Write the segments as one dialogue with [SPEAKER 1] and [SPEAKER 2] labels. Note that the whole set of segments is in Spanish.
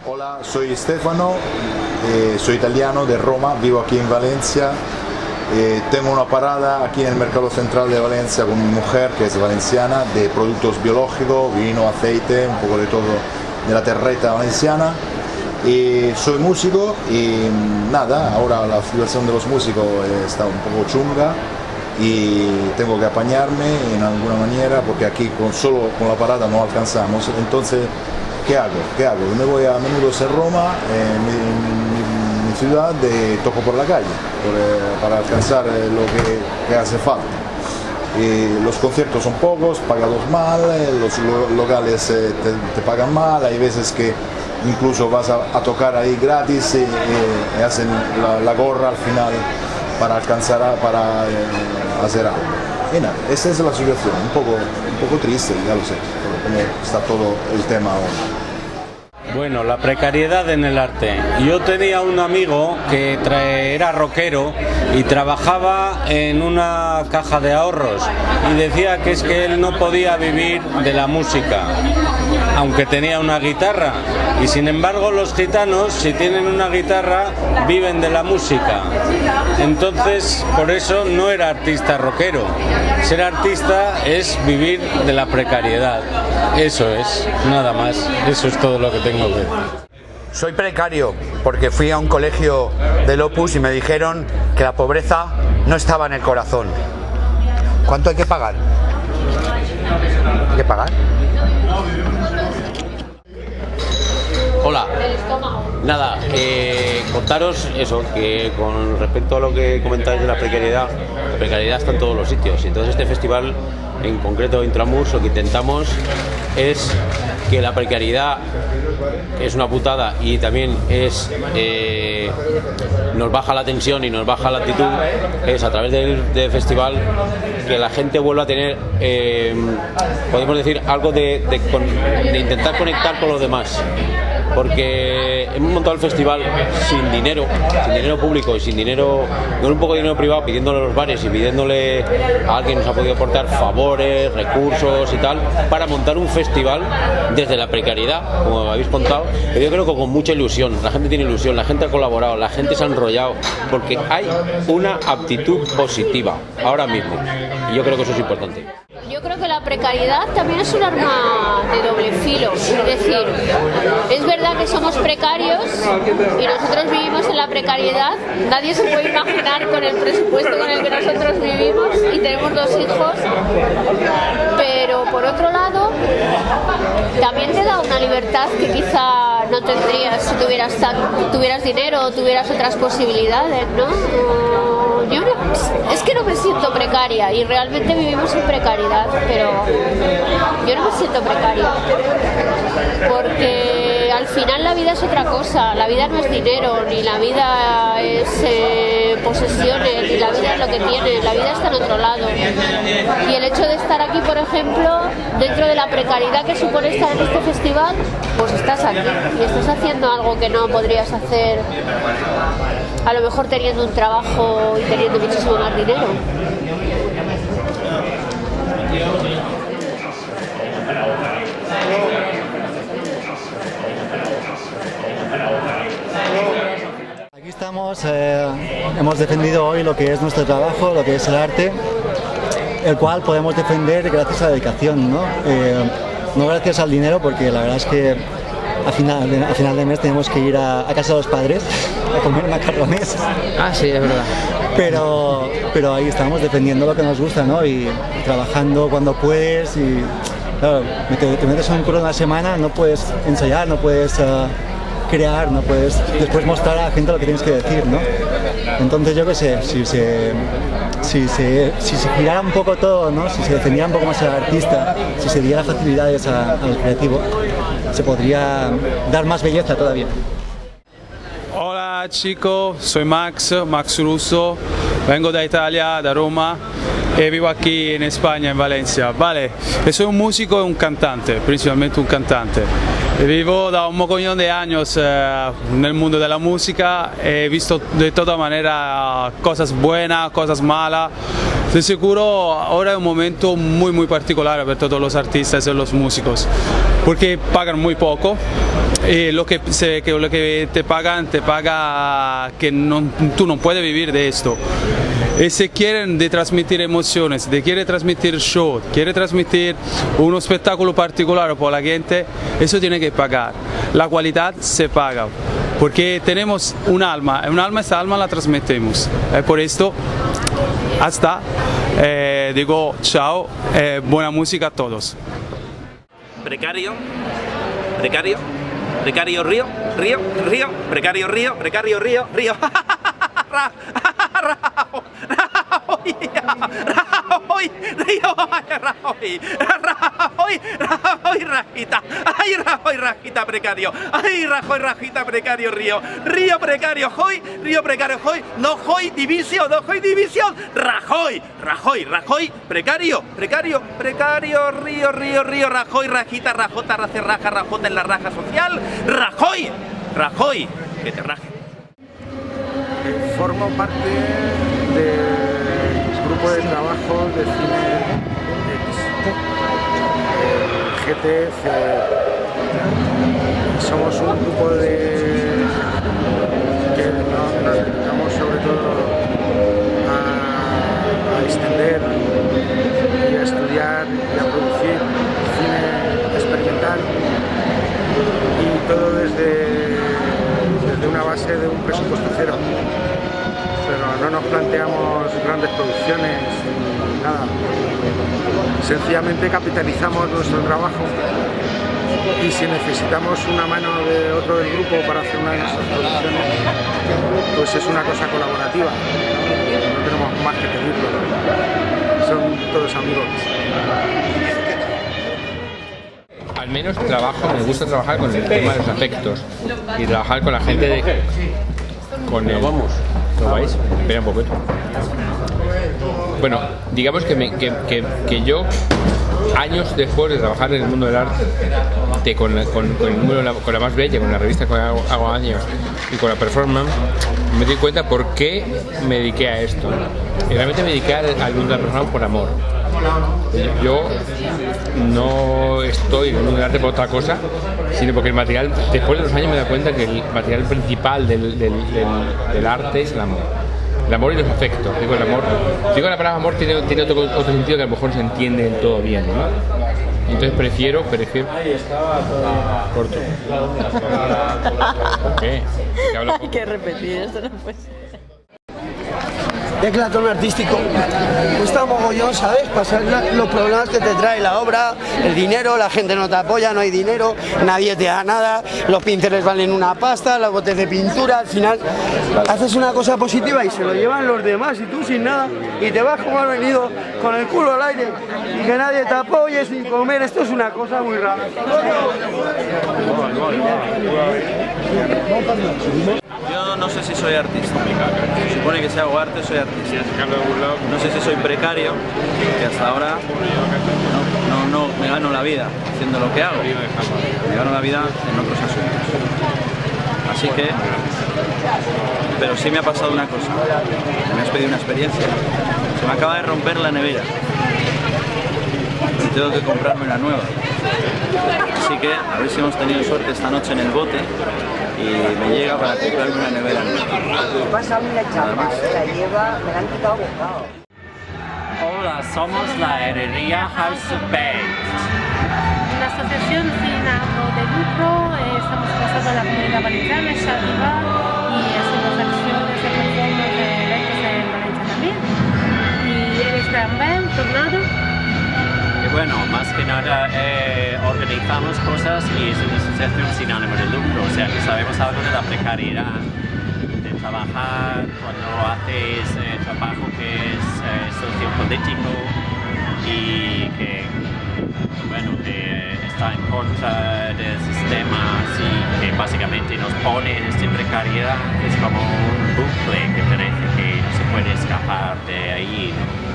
[SPEAKER 1] Hola, soy Stefano, soy italiano de Roma, vivo aquí en Valencia. Tengo una parada aquí en el mercado central de Valencia con mi mujer, que es valenciana, de productos biológicos, vino, aceite, un poco de todo de la terreta valenciana. Soy músico y nada, ahora la situación de los músicos está un poco chunga y tengo que apañarme en alguna manera porque aquí solo con la parada no alcanzamos. Entonces, ¿qué hago? Me voy a menudos en Roma, en mi ciudad, toco por la calle para alcanzar lo que hace falta. Los conciertos son pocos, pagados mal, los locales te pagan mal, hay veces que incluso vas a tocar ahí gratis y hacen la gorra al final para alcanzar para hacer algo. Y nada, esa es la situación, un poco triste, ya lo sé, como está todo el tema ahora.
[SPEAKER 2] Bueno, la precariedad en el arte. Yo tenía un amigo que era rockero y trabajaba en una caja de ahorros y decía que es que él no podía vivir de la música, aunque tenía una guitarra. Y sin embargo los gitanos, si tienen una guitarra, viven de la música. Entonces, por eso no era artista rockero. Ser artista es vivir de la precariedad. Eso es, nada más. Eso es todo lo que tengo que decir.
[SPEAKER 3] Soy precario porque fui a un colegio del Opus y me dijeron que la pobreza no estaba en el corazón. ¿Cuánto hay que pagar? ¿Hay que pagar?
[SPEAKER 4] Hola, nada, contaros eso, que con respecto a lo que comentáis de la precariedad está en todos los sitios. Entonces este festival, en concreto Intramurs, lo que intentamos es que la precariedad es una putada y también nos baja la tensión y nos baja la actitud, es a través del festival que la gente vuelva a tener, podemos decir, algo de intentar conectar con los demás. Porque hemos montado el festival sin dinero público y sin dinero, con un poco de dinero privado, pidiéndole a los bares y pidiéndole a alguien que nos ha podido aportar favores, recursos y tal, para montar un festival desde la precariedad, como habéis contado, pero yo creo que con mucha ilusión. La gente tiene ilusión, la gente ha colaborado, la gente se ha enrollado, porque hay una actitud positiva ahora mismo, y yo creo que eso es importante.
[SPEAKER 5] Yo creo que la precariedad también es un arma de doble filo, es decir, es verdad que somos precarios y nosotros vivimos en la precariedad, nadie se puede imaginar con el presupuesto con el que nosotros vivimos y tenemos 2 hijos, pero por otro lado también te da una libertad que quizá no tendrías si tuvieras dinero o tuvieras otras posibilidades, ¿no? Es que no me siento precaria y realmente vivimos en precariedad, pero yo no me siento precaria porque al final la vida es otra cosa, la vida no es dinero, ni la vida es posesiones, ni la vida es lo que tienes, la vida está en otro lado. Y el hecho de estar aquí, por ejemplo, dentro de la precariedad que supone estar en este festival, pues estás aquí y estás haciendo algo que no podrías hacer a lo mejor teniendo un trabajo y teniendo muchísimo más dinero.
[SPEAKER 6] Aquí estamos, hemos defendido hoy lo que es nuestro trabajo, lo que es el arte, el cual podemos defender gracias a la dedicación, ¿no? No gracias al dinero, porque la verdad es que a final de mes tenemos que ir a casa de los padres a comer macarrones.
[SPEAKER 7] Ah, sí, es verdad.
[SPEAKER 6] Pero ahí estamos defendiendo lo que nos gusta, ¿no? Y trabajando cuando puedes y claro, te metes en un curro una semana, no puedes ensayar, no puedes crear, no puedes después mostrar a la gente lo que tienes que decir, ¿no? Entonces yo qué sé, si se girara un poco todo, ¿no? Si se defendiera un poco más al artista, si se diera facilidades al creativo, se podría dar más belleza todavía.
[SPEAKER 8] Hola chicos, soy Max Russo, vengo de Italia, de Roma y vivo aquí en España, en Valencia. Vale, soy un músico y un cantante, principalmente un cantante. Vivo da un mogollón de años en el mundo de la música, he visto de toda manera cosas buenas, cosas malas. De seguro ahora es un momento muy particular para todos los artistas y los músicos, porque pagan muy poco y lo que te paga que tú no puedes vivir de esto. Y si quieren de transmitir emociones, de quiere transmitir show, quiere transmitir un espectáculo particular para la gente, eso tiene que pagar. La calidad se paga, porque tenemos un alma, esa alma la transmitimos. Por esto, hasta, digo chao, buena música a todos.
[SPEAKER 7] Precario, precario, precario río, precario río, precario río. Rajoy, rajita, ay, Rajoy, rajita, precario, ay, Rajoy, rajita, precario, río precario, hoy, no hoy, división, Rajoy, precario, río, Rajoy, rajita, rajota, raja, rajota en la raja social, Rajoy, que te raje.
[SPEAKER 9] Formo parte del grupo de trabajo de Cine X, el GTC. Somos un grupo que nos dedicamos sobre todo a extender y a estudiar y a producir cine experimental, y todo desde una base de un presupuesto cero. Pero no nos planteamos grandes producciones ni nada. Sencillamente capitalizamos nuestro trabajo, y si necesitamos una mano de otro del grupo para hacer una de nuestras producciones, pues es una cosa colaborativa. No tenemos más que pedirlo. Son todos amigos.
[SPEAKER 10] Al menos me gusta trabajar con el tema de los afectos y trabajar con la gente ¿Lo vais? Espera un poquito. Bueno, digamos que yo, años después de trabajar en el mundo del arte, con la más bella, con la revista que hago años, y con la performance, me di cuenta por qué me dediqué a esto. Y realmente me dediqué al mundo de la performance por amor. Yo no estoy en el mundo del arte por otra cosa, sino porque el material, después de los años me doy cuenta que el material principal del arte es el amor. El amor y los afectos. Digo la palabra amor tiene otro sentido que a lo mejor se entiende del todo bien, ¿no? Entonces prefiero corto. ¿Por qué?
[SPEAKER 11] Hay que repetir, eso no puede ser.
[SPEAKER 12] Declatón artístico, cuesta mogollón, ¿sabes? Pasar los problemas que te trae la obra, el dinero, la gente no te apoya, no hay dinero, nadie te da nada, los pinceles valen una pasta, los botes de pintura, al final haces una cosa positiva y se lo llevan los demás y tú sin nada, y te vas como has venido, con el culo al aire, y que nadie te apoye sin comer. Esto es una cosa muy rara.
[SPEAKER 7] Yo no sé si soy artista. Se supone que si hago arte soy artista. No sé si soy precario, que hasta ahora no me gano la vida haciendo lo que hago. Me gano la vida en otros asuntos. Así que, pero sí me ha pasado una cosa. Me has pedido una experiencia. Se me acaba de romper la nevera. Y tengo que comprarme una nueva. Así que a ver si hemos tenido suerte esta noche en el bote y me llega para comprarme una nevera nueva.
[SPEAKER 13] Hola, somos la herrería House of Paint.
[SPEAKER 14] La asociación sin ánimo de lucro, estamos pasando a la comunidad valenciana, Xaviva, y hacemos acciones de performance de eventos en Valencia también. Y eres también, Tornado.
[SPEAKER 13] Y bueno, más que nada organizamos cosas y es una asociación sin ánimo de lucro, o sea que sabemos algo de la precariedad, de trabajar cuando haces trabajo que es sociopolítico y que, bueno, que está en contra del sistema, así que básicamente nos pone en esta precariedad. Es como un bucle que parece que no se puede escapar de ahí, ¿no?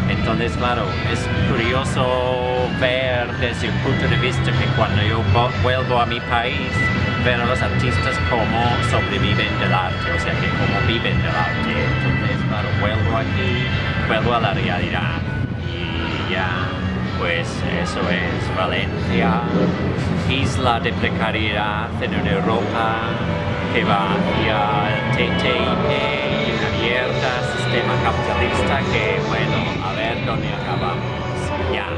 [SPEAKER 13] Entonces, claro, es curioso ver desde un punto de vista que cuando yo vuelvo a mi país, ver a los artistas cómo sobreviven del arte, o sea, que cómo viven del arte. Entonces, claro, vuelvo aquí, vuelvo a la realidad. Y ya, pues eso es Valencia, isla de precariedad en una Europa que va hacia el TTIP y una mierda, sistema capitalista que, bueno, a ver dónde acabamos. Ya.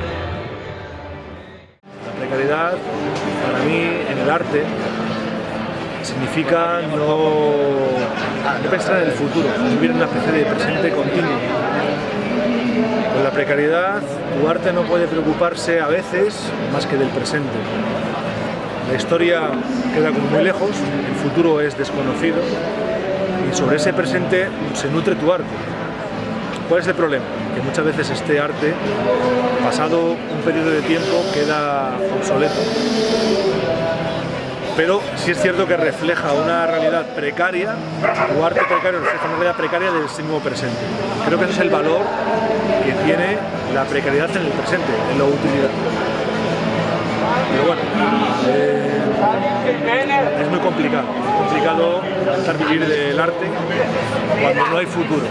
[SPEAKER 15] La precariedad, para mí, en el arte, significa no pensar en el futuro, vivir en una especie de presente continuo. Con la precariedad, tu arte no puede preocuparse a veces más que del presente. La historia queda como muy lejos, el futuro es desconocido y sobre ese presente se nutre tu arte. ¿Cuál es el problema? Que muchas veces este arte, pasado un periodo de tiempo, queda obsoleto. Pero sí es cierto que refleja una realidad precaria, tu arte precario refleja una realidad precaria del mismo presente. Creo que ese es el valor que tiene la precariedad en el presente, en la utilidad. Pero bueno, es muy complicado intentar vivir del arte cuando no hay futuro.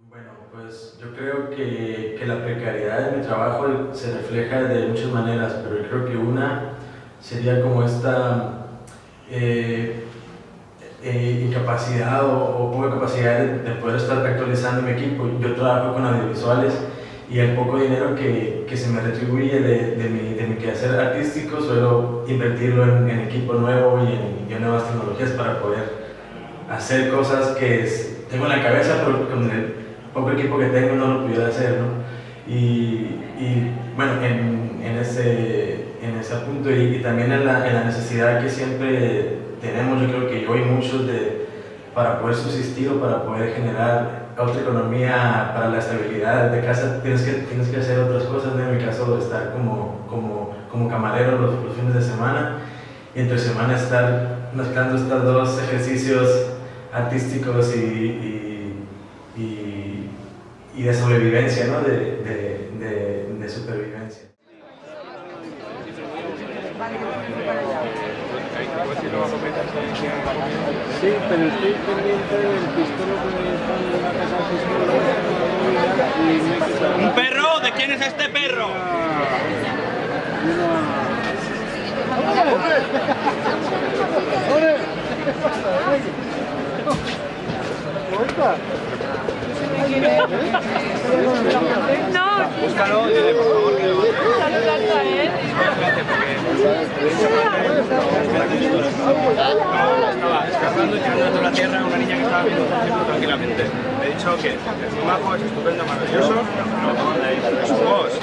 [SPEAKER 16] Bueno, pues yo creo que la precariedad en mi trabajo se refleja de muchas maneras, pero yo creo que una sería como esta incapacidad o poca capacidad de poder estar actualizando mi equipo. Yo trabajo con audiovisuales y el poco dinero que se me retribuye de mi quehacer artístico suelo invertirlo en equipo nuevo y en nuevas tecnologías para poder hacer cosas que tengo en la cabeza, pero con el poco equipo que tengo no lo pudiera hacer, ¿no? Y bueno, en ese punto y también en la necesidad que siempre tenemos, yo creo que yo y muchos, para poder subsistir o para poder generar otra economía para la estabilidad de casa, tienes que hacer otras cosas, ¿no? En mi caso, estar como camarero los fines de semana y entre semana estar mezclando estos dos ejercicios artísticos y de sobrevivencia, ¿no? de supervivencia.
[SPEAKER 17] Sí, pero estoy pendiente del pistolo que está en la casa del pistolo.
[SPEAKER 18] ¡Un perro! ¿De quién es este perro?
[SPEAKER 14] No.
[SPEAKER 18] Búscalo y dile por favor que lo va
[SPEAKER 14] a él.
[SPEAKER 18] Estaba escapando y tirando a la tierra a una niña que estaba viendo un concierto tranquilamente. Le he dicho que es muy majo, es estupendo, maravilloso. Es un boss.